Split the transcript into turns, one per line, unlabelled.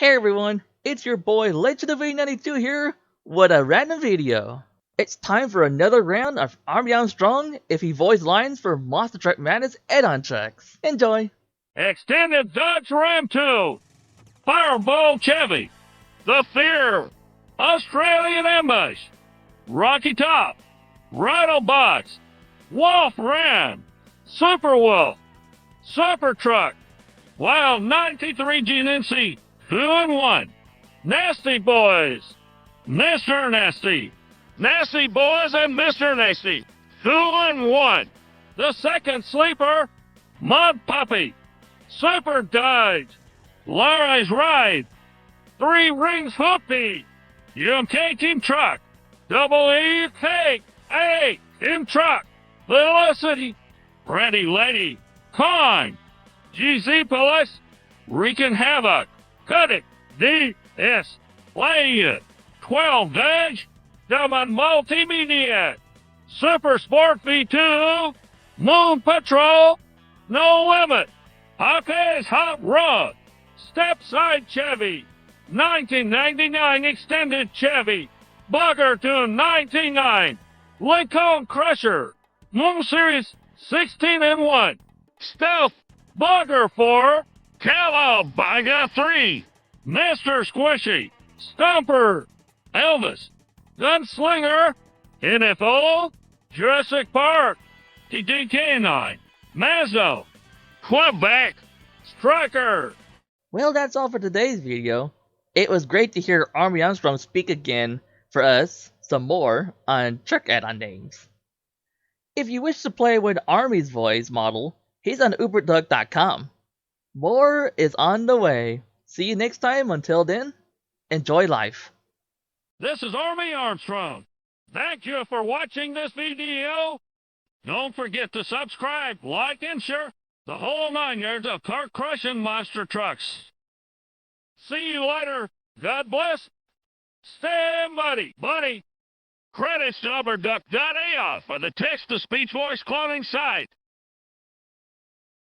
Hey everyone, it's your boy LegendofV92 here with a random video. It's time for another round of Armstrong if he voiced lines for Monster Truck Madness Addon trucks. Enjoy!
Extended Dodge Ram 2, Fireball Chevy, The Fear, Australian Ambush, Rocky Top, RiddleBox, Wulff Ram, Super Wolf, Super Truck, Wild 93 GNC, 2-in-1, Nastyboys MrNasty, Nastyboys and MrNasty, 2-in-1, The Second Sleeper, Mud Puppy, Super Dodge, Lara's Ride, 3 Rings HoOpTy, WKA Team Truck, WKA Team Truck, Audicity, Ready Lady, Con, GZ Police, Reaking HaVoK, Kodak DS, Playa, 12 Dodge, Multimedia, Super Sport V2, Moon Patrol, No Limit, Hawki's Hot Rod, Stepside Chevy, 1999 Extended Chevy, Bogger to 99, Lincoln Crusher, Moon Series 16-in-1, Stealth, Bogger 4, Cowabunga 3, Mr. Squishy, Stomper, Elvis, Gunslinger, NFO, Jurassic Park, TDK9, Mazzo, Quebec, Striker.
Well, that's all for today's video. It was great to hear Armstrong speak again for us some more on truck add-on names. If you wish to play with Army's voice model, he's on Uberduck.com. More is on the way. See you next time. Until then, enjoy life.
This is Army Armstrong. Thank you for watching this video. Don't forget to subscribe, like, and share the whole 9 yards of car-crushing monster trucks. See you later. God bless. Stand buddy. Credits to Uberduck.AI for the text-to-speech voice cloning site.